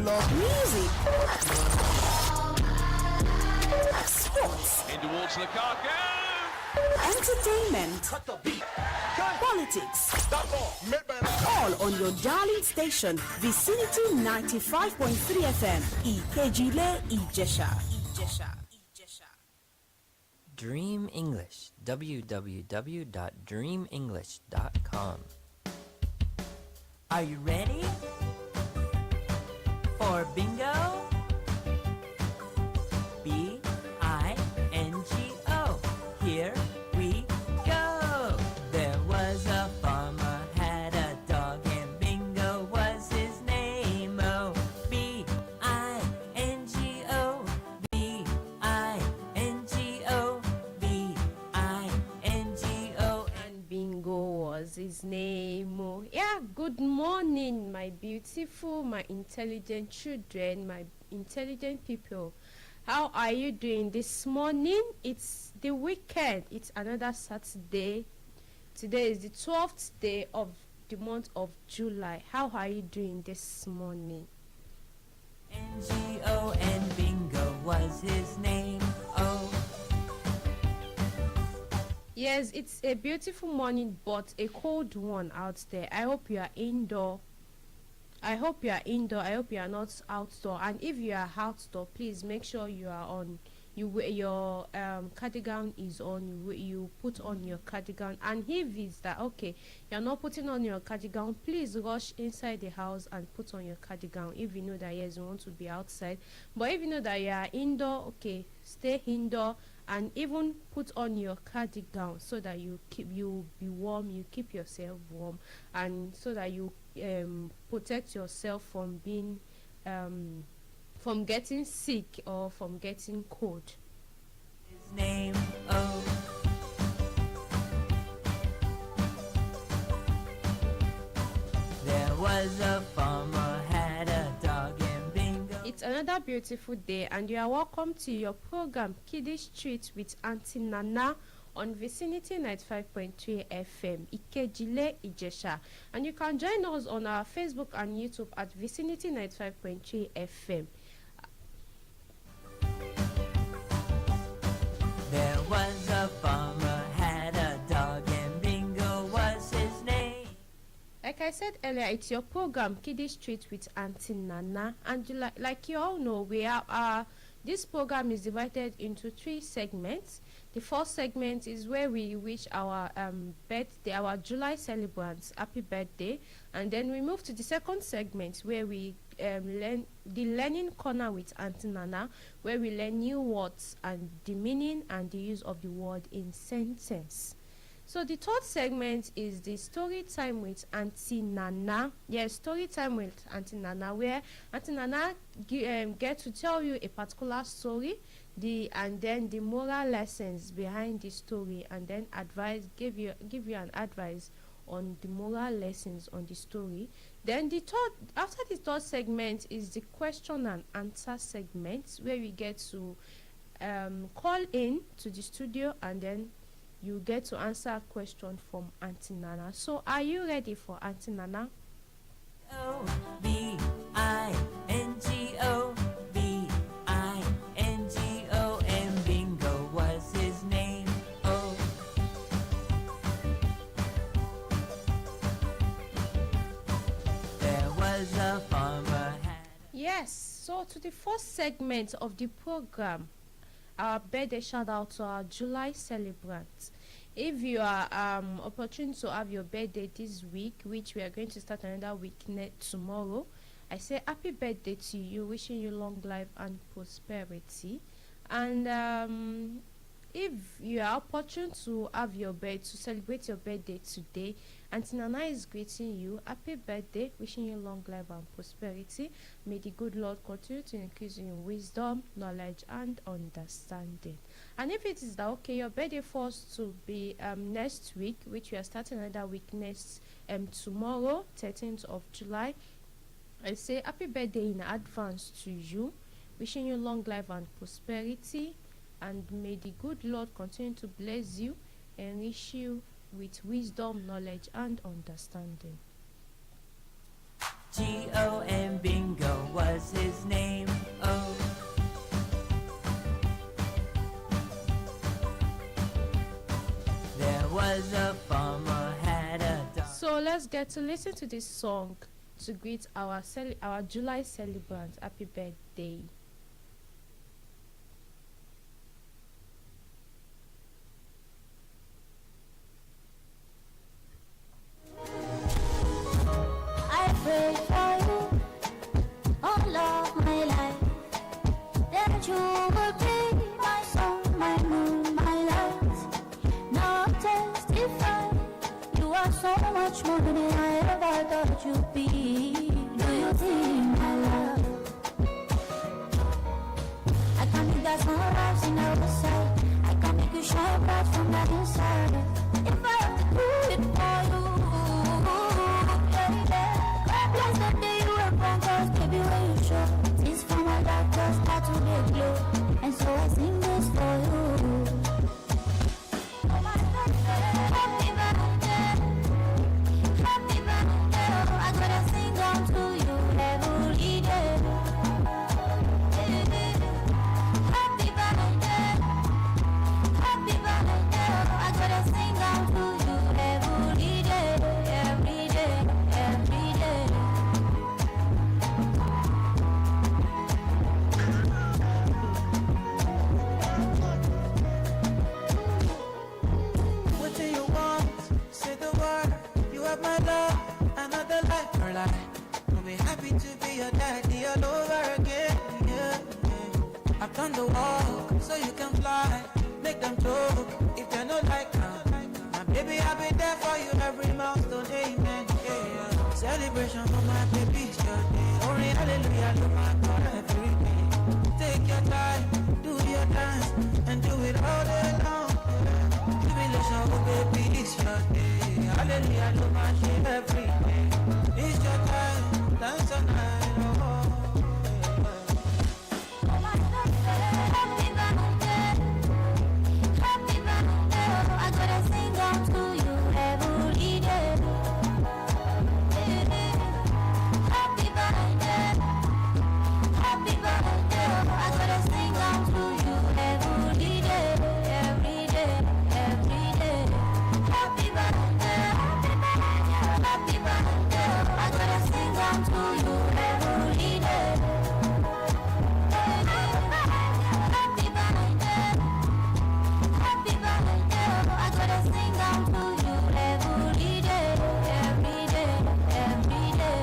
love music, sports, in towards Lukaku, entertainment, politics, all on your darling station, Vicinity 95.3 FM, Ikejile, Ijesha. Dream English, www.dreamenglish.com. Are you ready for bingo? B-I-N-G-O. Here we go. There was a farmer, had a dog, and Bingo was his name. Oh, B-I-N-G-O. B-I-N-G-O. B-I-N-G-O. And Bingo was his name. Oh, yeah, good morning, my beautiful, my intelligent children, my intelligent people. How are you doing this morning? It's the weekend. It's another Saturday. Today is the 12th day of the month of July. How are you doing this morning? N-G-O, and Bingo was his name. Oh. Yes, it's a beautiful morning, but a cold one out there. I hope you are indoor. I hope you are not outdoor. And if you are outdoor, please make sure you are on. Your cardigan is on. You put on your cardigan. And if it's that okay, you're not putting on your cardigan, please rush inside the house and put on your cardigan. If you know that yes, you want to be outside, but if you know that you are indoor, okay, stay indoor. And even put on your cardigan so that you be warm, you keep yourself warm, and so that you protect yourself from being from getting sick or from getting cold. His name, oh. There was a farmer, had a dog, and Bingo. It's another beautiful day, and you are welcome to your program Kiddies Treat with Auntie Nana on Vicinity 95.3 FM, Ikejile, Ijesha. And you can join us on our Facebook and YouTube at Vicinity 95.3 FM. There was a farmer, had a dog, and Bingo was his name. Like I said earlier, it's your program Kiddies Treat with Auntie Nana, and like you all know, we are this program is divided into 3 segments. The first segment is where we wish our birthday, our July celebrants happy birthday, and then we move to the second segment where we learn the learning corner with Auntie Nana, where we learn new words and the meaning and the use of the word in sentence. So the third segment is the story time with Auntie Nana. Yes, story time with Auntie Nana, where Auntie Nana get to tell you a particular story, and then the moral lessons behind the story, and then give you an advice on the moral lessons on the story. Then after the third segment is the question and answer segment, where we get to call in to the studio, and then you get to answer a question from Auntie Nana. So are you ready for Auntie Nana? O-B-I-N-G-O, B-I-N-G-O, and Bingo was his name. Oh. There was a farmer. Yes, so to the first segment of the program, our birthday shout out to our July celebrants. If you are opportune to have your birthday this week, which we are going to start another week tomorrow, I say happy birthday to you, wishing you long life and prosperity. And if you are opportune to have your birthday, to celebrate your birthday today, Auntie Nana is greeting you happy birthday, wishing you long life and prosperity. May the good Lord continue to increase in your wisdom, knowledge and understanding. And if it is that okay, your birthday falls to be next week, which we are starting another week next tomorrow, 13th of July, I say happy birthday in advance to you, wishing you long life and prosperity, and may the good Lord continue to bless you and enrich you with wisdom, knowledge and understanding. G-O and Bingo was his let's get to listen to this song to greet our July celebrants. Happy birthday. I pray for you all of my life, that you will be my sun, my moon, my light. Now testify, you are so much more than I ever thought you'd be. Do you think my love? I can make that sunrise in our side. I can make you shine bright from the inside. If I have to do it for you, bless the day you were born, 'cause baby when you show things from my life just start to get glow. And so I sing this for you. Oh my birthday, happy birthday, happy birthday. I gotta sing on to you every day. Happy birthday, happy birthday. I gotta sing on to you every day, every day, every day. What do you want? Say the word. You have my love, another life for life. I'll be happy to be your daddy all over again. Yeah, yeah. I've done the walk so you can fly. Make them joke if they're not like now. My baby, I'll be there for you every milestone. Amen. Yeah, yeah. Celebration for my baby's birthday. Only hallelujah to my God every day. Take your time, do your dance, and do it all day long. Jubilation, oh baby, it's your day. Hallelujah to my shit every day. It's your time, dance all night. Oh, yeah. Oh my birthday, happy birthday, happy birthday. I gotta sing on to you every day. Happy birthday, happy birthday. I gotta sing on to you every day, every day, every day. Happy birthday, happy birthday. I gotta sing on to you every day. Happy birthday, happy birthday. I gotta sing on to you every day, every day, every day.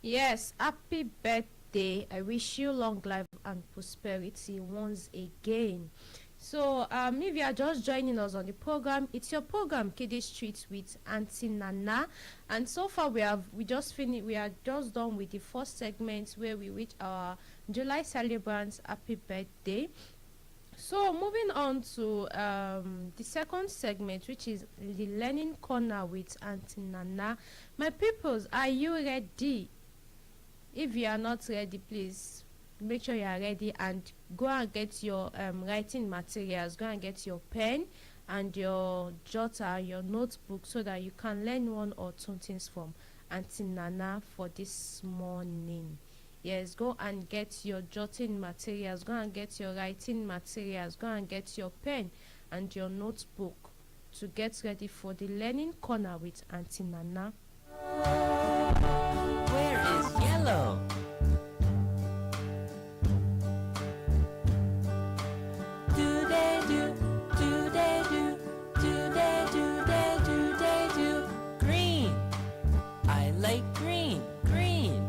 Yes, happy birthday. I wish you long life and prosperity once again. So, if you are just joining us on the program, it's your program Kiddies Treat with Auntie Nana, and so far we are just done with the first segment where we wish our July celebrants happy birthday. So moving on to the second segment, which is the learning corner with Auntie Nana. My peoples, are you ready? If you are not ready, please make sure you are ready and go and get your writing materials. Go and get your pen and your jotter, your notebook, so that you can learn one or two things from Auntie Nana for this morning. Yes, go and get your jotting materials, go and get your writing materials, go and get your pen and your notebook to get ready for the learning corner with Auntie Nana. Where is yellow? Do they do? Do they do? Do they do? They do? They do? Green. I like green. Green.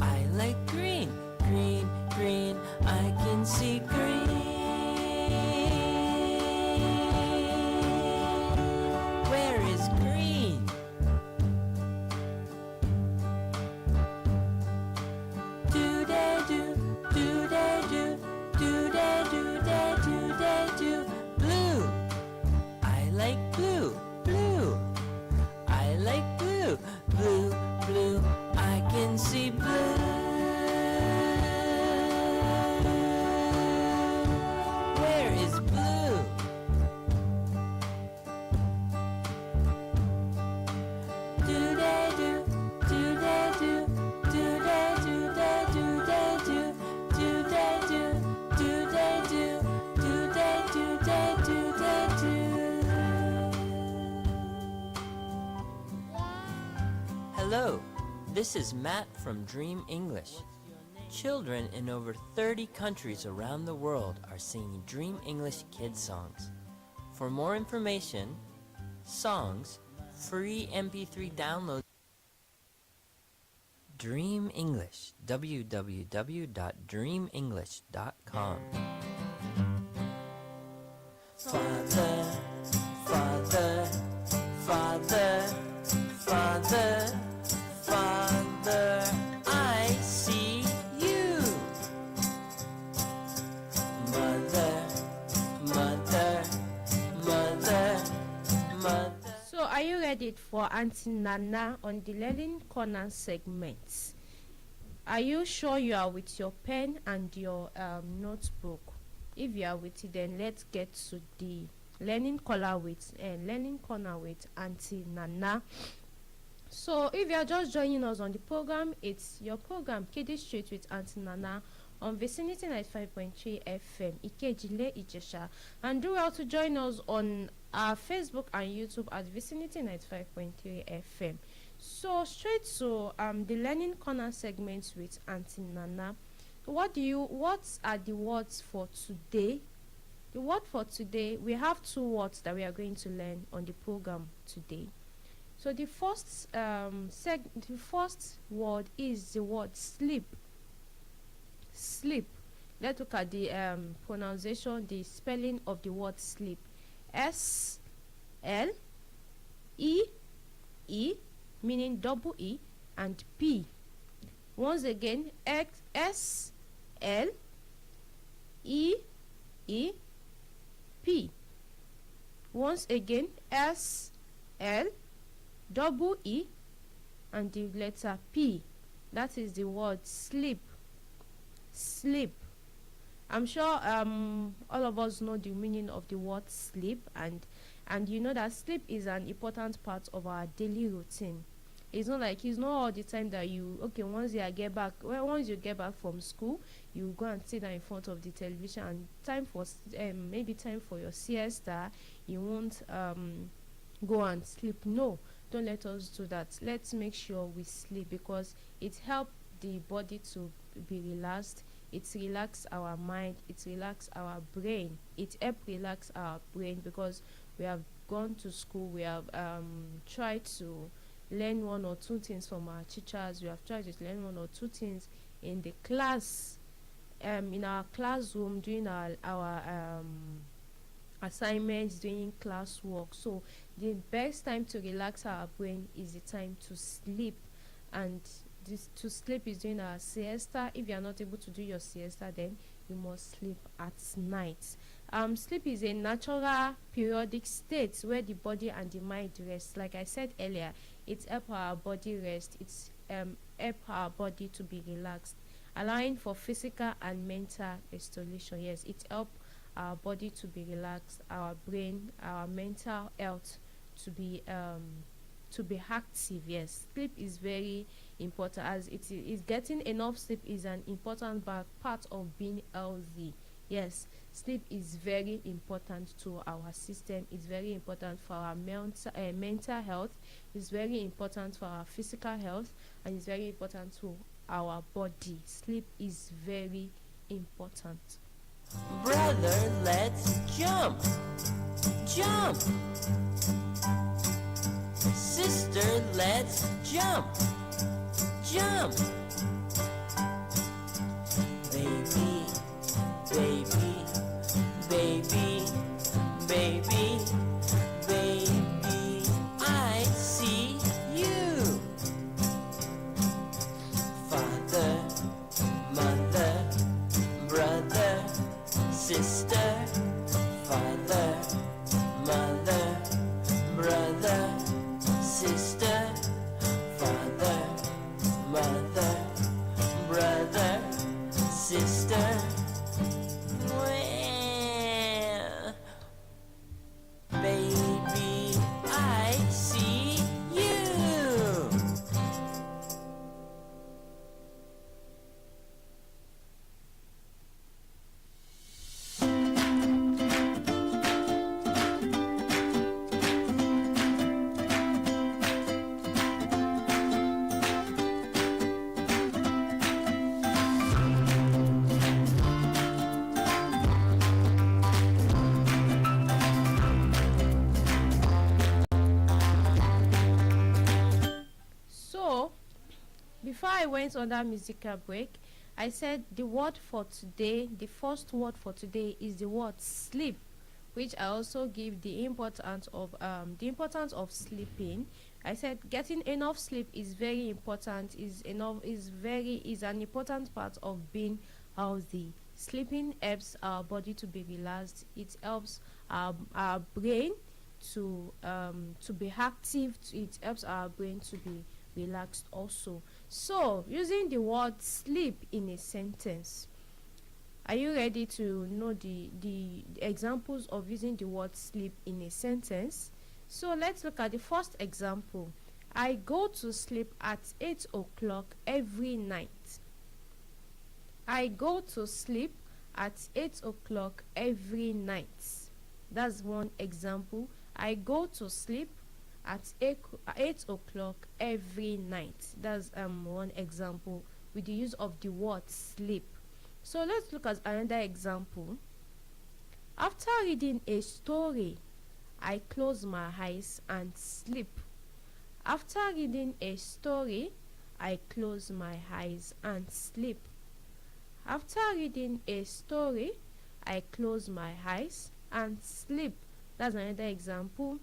I like green. Green. Green. I can see green. Where is green? Hello, this is Matt from Dream English. Children in over 30 countries around the world are singing Dream English kids songs. For more information, songs, free MP3 downloads, Dream English, www.dreamenglish.com. Father, Father, Father, Father, Father, I see you. Mother, Mother, Mother, Mother. So are you ready for Auntie Nana on the Learning Corner segment? Are you sure you are with your pen and your notebook? If you are with it, then let's get to the Learning Corner with Auntie Nana. So if you are just joining us on the program, it's your program Kiddies Treat with Auntie Nana on Vicinity 95.3 FM, Ikejile, Ijesha. And do well to join us on our Facebook and YouTube at Vicinity 95.3 FM. So straight to the Learning Corner segment with Auntie Nana. What are the words for today? The word for today, we have two words that we are going to learn on the program today. So the first word is the word sleep. Sleep. Let's look at the pronunciation, the spelling of the word sleep. S-L-E-E, meaning double E, and P. Once again, S-L-E-E-P. Once again, S-L double E and the letter P. That is the word sleep. Sleep. I'm sure all of us know the meaning of the word sleep, and you know that sleep is an important part of our daily routine. It's not all the time that once you get back from school, you go and sit down in front of the television, and maybe time for your siesta, you won't go and sleep. No, don't let us do that. Let's make sure we sleep, because it helps the body to be relaxed. It relaxes our mind, it relaxes our brain. It helps relax our brain because we have gone to school, we have tried to learn one or two things from our teachers, we have tried to learn one or two things in the class, in our classroom, doing our assignments, doing classwork. So the best time to relax our brain is the time to sleep, and to sleep is during our siesta. If you are not able to do your siesta, then you must sleep at night. Sleep is a natural periodic state where the body and the mind rest. Like I said earlier, it helps our body rest. It's help our body to be relaxed, allowing for physical and mental restoration. Yes, it helps our body to be relaxed, our brain, our mental health to be active. Yes, sleep is very important, as it is getting enough sleep is an important part of being healthy. Yes, sleep is very important to our system. It's very important for our mental health. It's very important for our physical health, and it's very important to our body. Sleep is very important. Brother, let's jump. Jump. Sister, let's jump. Jump. Baby, baby, baby, baby, baby, I see you. Father, mother, brother, sister. Father, mother, brother, sister. Father, mother, I went on that musical break, I said the word for today, the first word for today is the word sleep, which I also give the importance of sleeping. I said getting enough sleep is very important, is an important part of being healthy. Sleeping helps our body to be relaxed. It helps our brain to be active. It helps our brain to be relaxed also. So, using the word sleep in a sentence, are you ready to know the examples of using the word sleep in a sentence? So let's look at the first example. I go to sleep at 8 o'clock every night. I go to sleep at 8 o'clock every night. That's one example. I go to sleep at 8 o'clock every night. That's one example with the use of the word sleep. So let's look at another example. After reading a story, I close my eyes and sleep. After reading a story, I close my eyes and sleep. After reading a story, I close my eyes and sleep. That's another example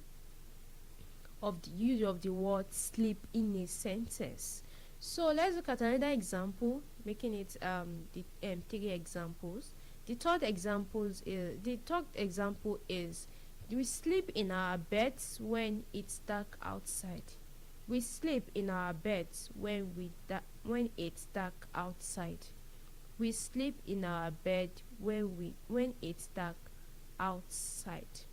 of the use of the word sleep in a sentence. So let's look at another example, making it three examples. The third example is we sleep in our beds when it's dark outside. We sleep in our beds when it's dark outside. We sleep in our bed when it's dark outside.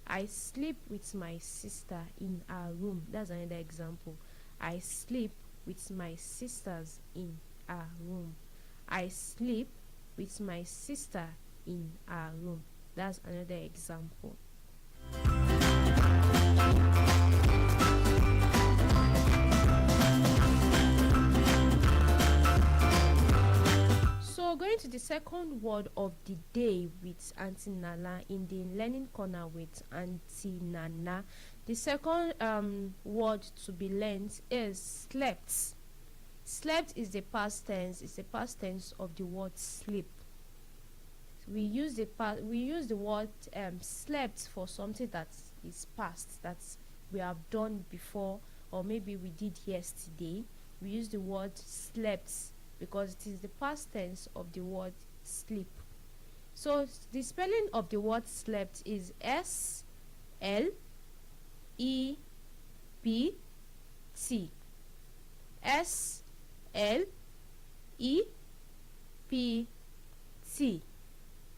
I sleep with my sister in our room. That's another example. I sleep with my sisters in our room. I sleep with my sister in our room. That's another example. So going to the second word of the day with Auntie Nana in the learning corner with Auntie Nana. The second word to be learned is slept. Slept is the past tense. It's the past tense of the word sleep. We use the word slept for something that is past, that we have done before, or maybe we did yesterday. We use the word slept because it is the past tense of the word sleep. So the spelling of the word slept is S-L-E-P-T. S-L-E-P-T.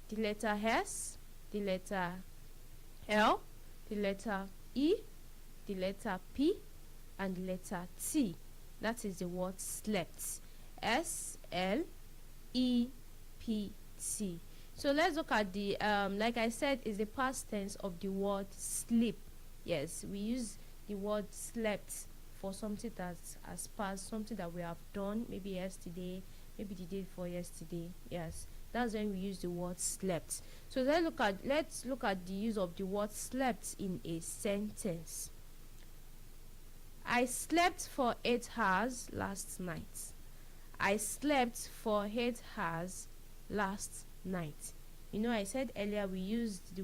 The letter S, the letter L, the letter E, the letter P, and the letter T. That is the word slept. S-L-E-P-T. So let's look at the like I said, is the past tense of the word sleep. Yes, we use the word slept for something that has passed, something that we have done, maybe yesterday, maybe the day before yesterday. Yes, that's when we use the word slept. So let's look at the use of the word slept in a sentence. I slept for 8 hours last night. I slept for 8 hours last night. You know, I said earlier we use the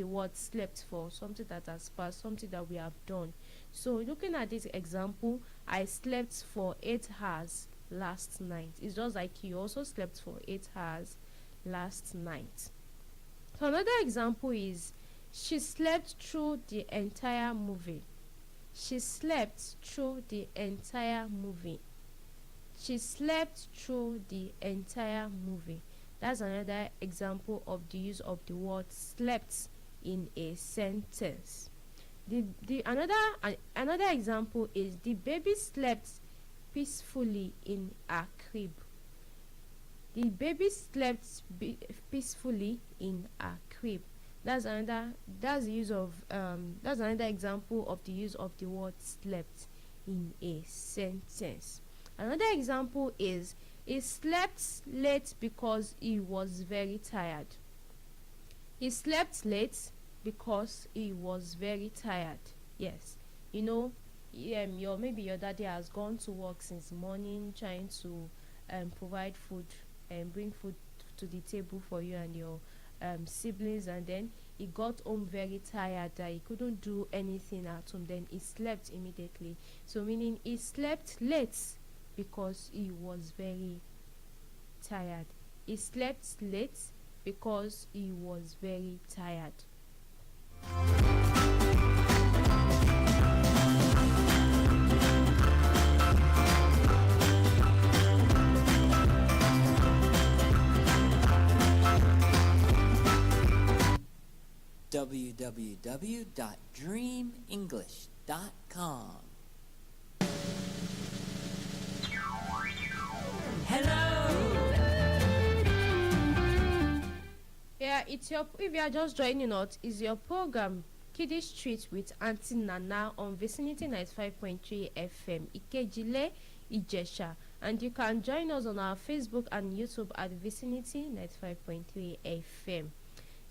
word slept for something that has passed, something that we have done. So looking at this example, I slept for 8 hours last night. It's just like you also slept for 8 hours last night. So another example is she slept through the entire movie. She slept through the entire movie. She slept through the entire movie. That's another example of the use of the word slept in a sentence. Another example is the baby slept peacefully in her crib. The baby slept peacefully in her crib. That's another example of the use of the word slept in a sentence. Another example is he slept late because he was very tired. He slept late because he was very tired. Yes, you know, maybe your daddy has gone to work since morning trying to provide food and bring food to the table for you and your siblings, and then he got home very tired that he couldn't do anything at home. Then he slept immediately, so meaning he slept late because he was very tired. He slept late because he was very tired. www.dreamenglish.com. Hello. Yeah, if you are just joining us, it's your program Kiddies Treat with Auntie Nana on Vicinity 95.3 FM, Ikejile, Ijesha. And you can join us on our Facebook and YouTube at Vicinity 95.3 FM.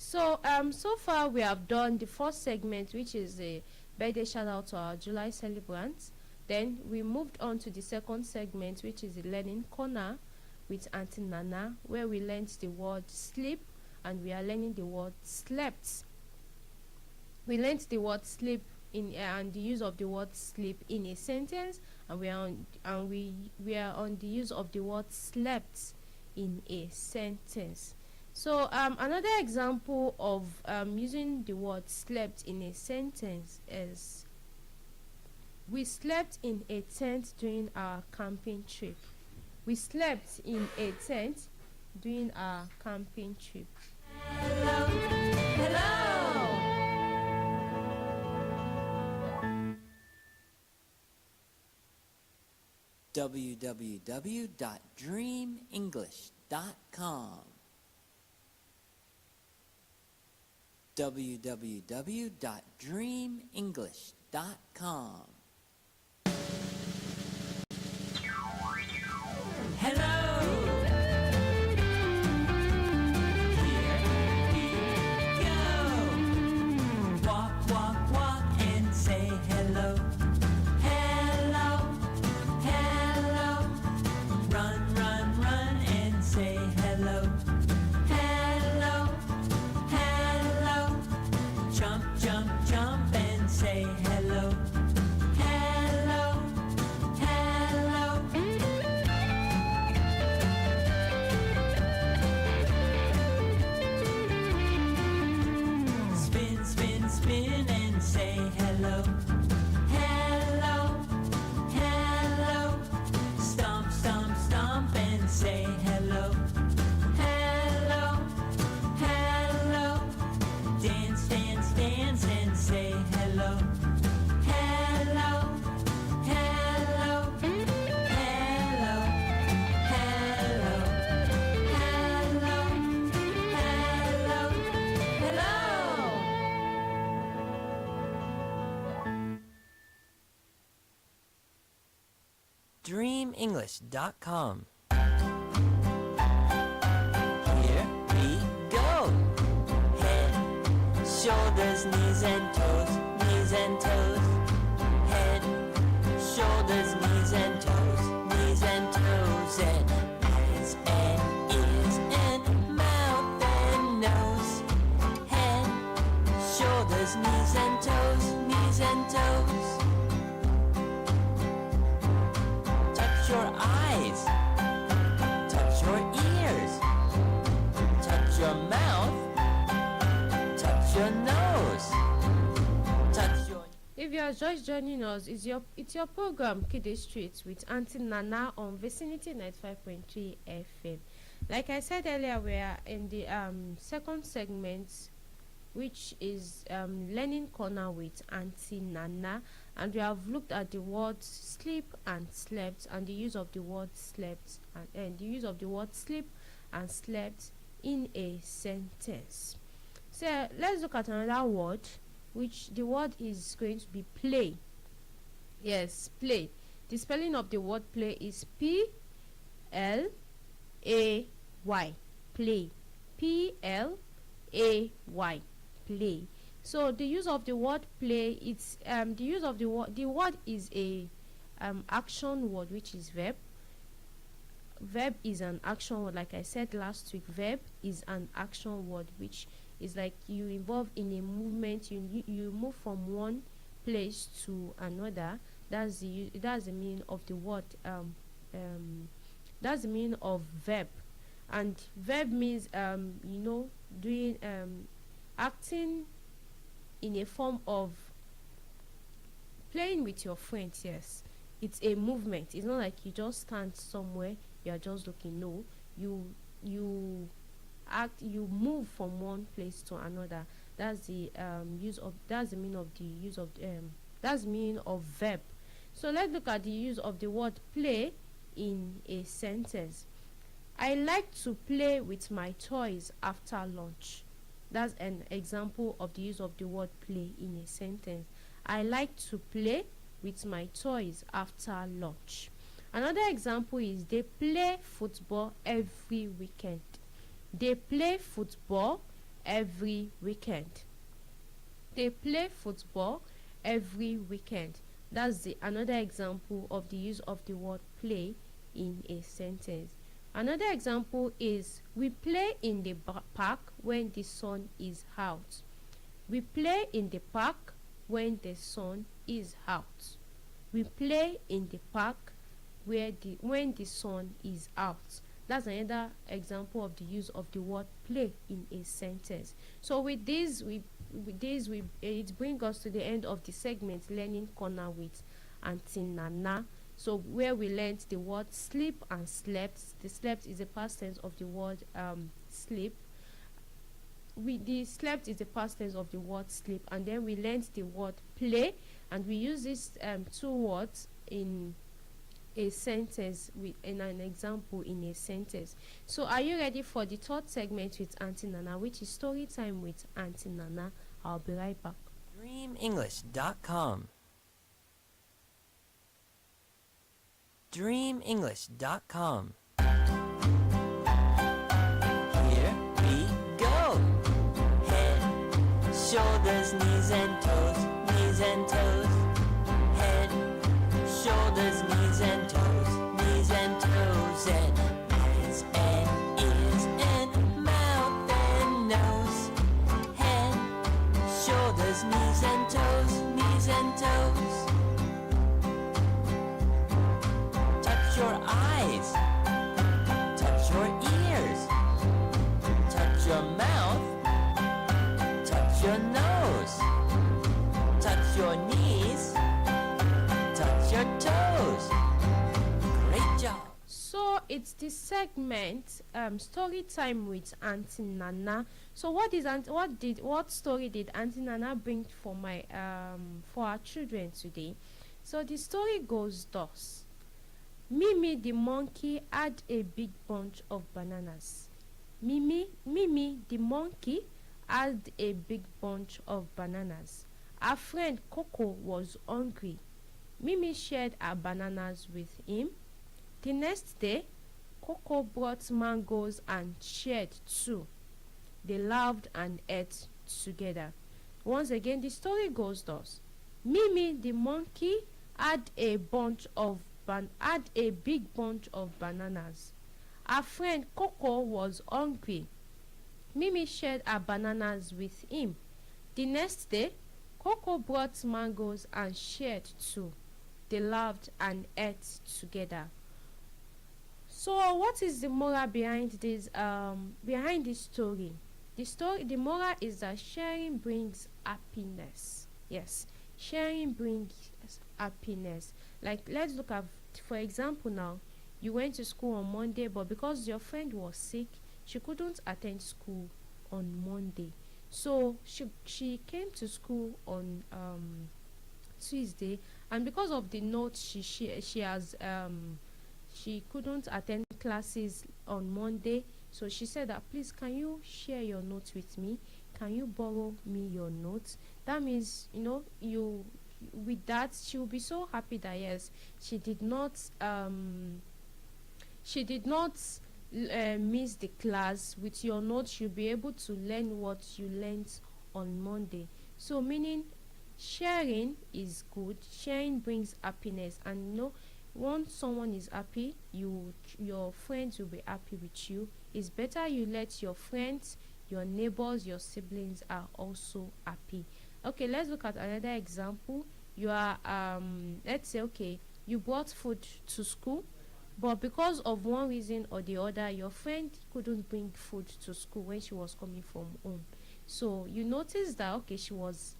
So so far we have done the first segment, which is a birthday shout out to our July celebrants. Then we moved on to the second segment, which is the learning corner with Auntie Nana, where we learned the word sleep and we are learning the word slept. We learned the word sleep and the use of the word sleep in a sentence, and we are on the use of the word slept in a sentence. So another example of using the word slept in a sentence is, we slept in a tent during our camping trip. We slept in a tent during our camping trip. Hello. Hello. www.dreamenglish.com. www.dreamenglish.com. Hello. Here we go. Walk, walk, walk and say hello. Hello, hello. Run, run, run and say hello. Hello, hello. Jump, jump, jump and say hello. Hello, hello. Spin, spin, spin and say hello. Hello, hello. Stomp, stomp, stomp and say hello. Hello, hello. Dance, dance, dance and say hello. Hello, hello. Hello, hello. Hello, hello. Hello. DreamEnglish.com. Here we go. Head, shoulders, knees and toes, knees and toes. Head, shoulders, knees and toes, knees and toes. And eyes and ears and mouth and nose. Head, shoulders, knees and toes, knees and toes. Touch your eyes, touch your ears, touch your mouth, touch your nose, touch your... If you are just joining us, it's your program Kiddies Treat with Auntie Nana on Vicinity 95.3 FM. Like I said earlier, we are in the second segment, which is learning corner with Auntie Nana, and we have looked at the words sleep and slept and the use of the word slept and the use of the word sleep and slept in a sentence. So let's look at another word, which the word is going to be play. Yes, play. The spelling of the word play is P-L-A-Y. Play. P-L-A-Y. Play. So the use of the word play, it's the use of the word is a action word, which is verb. Verb is an action word, like I said last week. Verb is an action word, which is like you involve in a movement. You move from one place to another. That's the meaning of the word. That's the meaning of verb. And verb means doing acting in a form of playing with your friends. Yes, it's a movement. It's not like you just stand somewhere, you are just looking. No, you act, you move from one place to another. That's the that's the meaning of the use of that's the meaning of verb. So let's look at the use of the word play in a sentence. I like to play with my toys after lunch. That's an example of the use of the word play in a sentence. I like to play with my toys after lunch. Another example is they play football every weekend. They play football every weekend. They play football every weekend. That's another example of the use of the word play in a sentence. Another example is we play in the park when the sun is out. We play in the park when the sun is out. We play in the park when the sun is out. That's another example of the use of the word play in a sentence. So with this, it brings us to the end of the segment Learning Corner with Auntie Nana. So where we learned the word sleep and slept. The slept is a past tense of the word sleep. The slept is the past tense of the word sleep, and then we learned the word play, and we use these two words in a sentence in an example in a sentence. So are you ready for the third segment with Auntie Nana, which is story time with Auntie Nana? I'll be right back. DreamEnglish.com. DreamEnglish.com. Here we go. Head, shoulders, knees and toes, knees and toes. Head, shoulders, knees and toes, knees and toes. And eyes and ears and mouth and nose. Head, shoulders, knees and toes, knees and toes. Your eyes, touch your ears, touch your mouth, touch your nose, touch your knees, touch your toes. Great job. So it's the segment story time with Auntie Nana. So what story did Auntie Nana bring for our children today? So the story goes thus. Mimi the monkey had a big bunch of bananas. Mimi the monkey had a big bunch of bananas. Her friend Coco was hungry. Mimi shared her bananas with him. The next day, Coco brought mangoes and shared too. They laughed and ate together. Once again, the story goes thus. Mimi the monkey had a big bunch of bananas. Her friend Coco was hungry. Mimi shared her bananas with him. The next day, Coco brought mangoes and shared too. They laughed and ate together. So, what is the moral behind this story? The moral is that sharing brings happiness. Yes, sharing brings happiness. Like, let's look at, for example, now you went to school on Monday, but because your friend was sick, she couldn't attend school on Monday. So she came to school on Tuesday, and because of the note she has she couldn't attend classes on Monday. So she said that, please, can you share your notes with me? Can you borrow me your notes? That means, you with that she will be so happy that yes, she did not miss the class. With your notes, you'll be able to learn what you learned on Monday. So meaning sharing is good. Sharing brings happiness, and once someone is happy, your friends will be happy with you. It's better you let your friends, your neighbors, your siblings are also happy. Okay, let's look at another example. You are let's say, okay, you brought food to school, but because of one reason or the other, your friend couldn't bring food to school when she was coming from home. So you notice that, okay, she was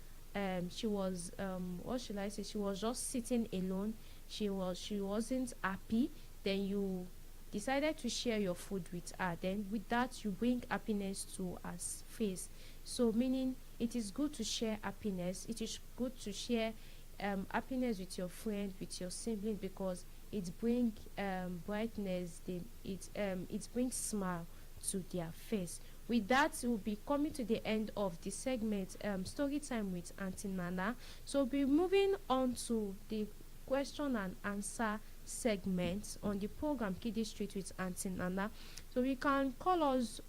what should I say, she was just sitting alone. She wasn't happy. Then you decided to share your food with her. Then with that, you bring happiness to her face. So meaning it is good to share happiness. It is good to share happiness with your friend, with your sibling, because it brings brightness. It brings smile to their face. With that, we'll be coming to the end of the segment, story time with Auntie Nana. So we'll be moving on to the question and answer segment on the program Kiddies Treat with Auntie Nana. So you can call us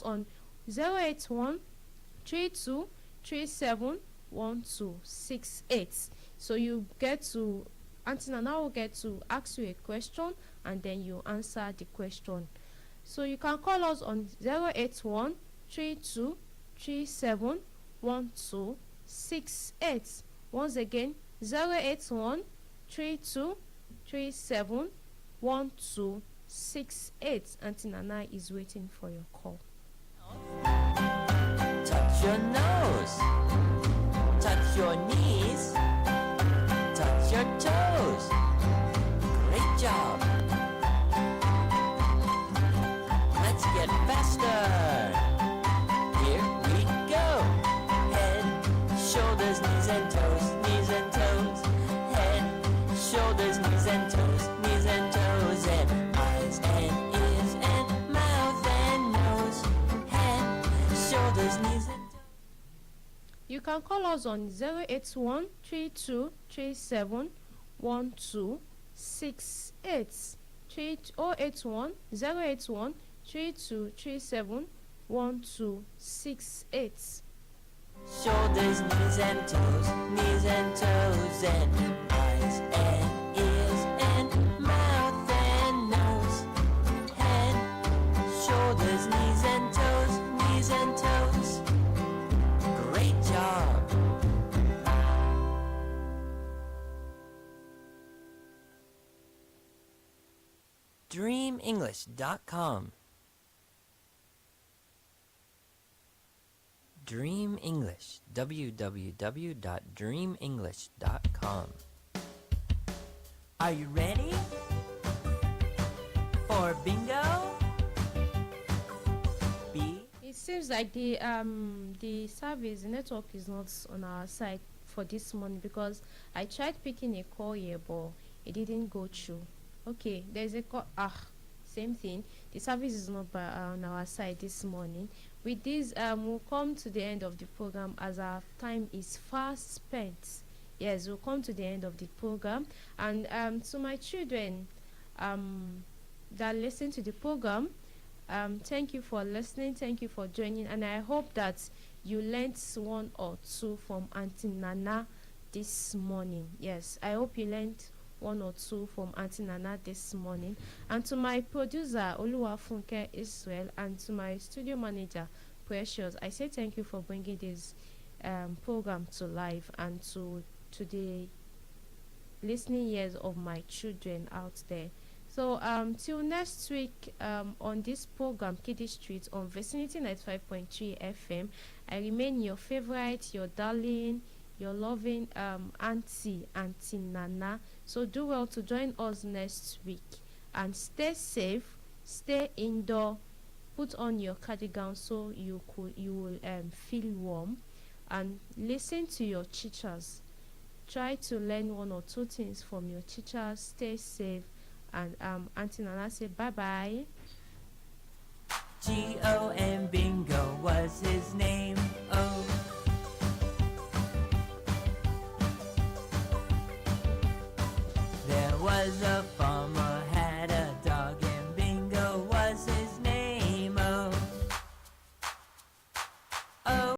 on 081 32 37 1268. So you get to Auntie Nana will get to ask you a question, and then you answer the question. So you can call us on 081 32 37 1268. Once again, 081 32 37 1268. Auntie Nana is waiting for your call. Touch your nose, touch your knees, touch your toes. Great job. Let's get faster. Here we go. Head, shoulders, knees and toes, knees and toes. Head, shoulders, knees and toes, knees and toes. And eyes and ears and mouth and nose. Head, shoulders, knees and toes. You can call us on 081 32 37 1268. 081 32 37 1268. Shoulders, knees and toes, and eyes and ears and mouth and nose. Head, shoulders, knees and toes. Great job. DreamEnglish.com. Dream English, www.dreamenglish.com. Are you ready for bingo? It seems like the service, the network is not on our side for this morning, because I tried picking a call here, but it didn't go through. Okay, there's a call. Same thing. The service is not on our side this morning. With this, we'll come to the end of the program, as our time is fast spent. Yes, we'll come to the end of the program. And to my children that listen to the program, thank you for listening. Thank you for joining. And I hope that you learned one or two from Auntie Nana this morning. Yes, I hope you learned one or two from Auntie Nana this morning. And to my producer Oluwafunke Israel, and to my studio manager Precious, I say thank you for bringing this program to life, and to the listening ears of my children out there. So till next week, on this program Kiddies Treat on Vicinity 95.3 FM, I remain your favorite, your darling, your loving Auntie Nana. So do well to join us next week, and stay safe, stay indoor, put on your cardigan so you will feel warm, and listen to your teachers. Try to learn one or two things from your teachers. Stay safe, and Auntie Nana say bye bye. G-O-M Bingo was his name. Oh. There was a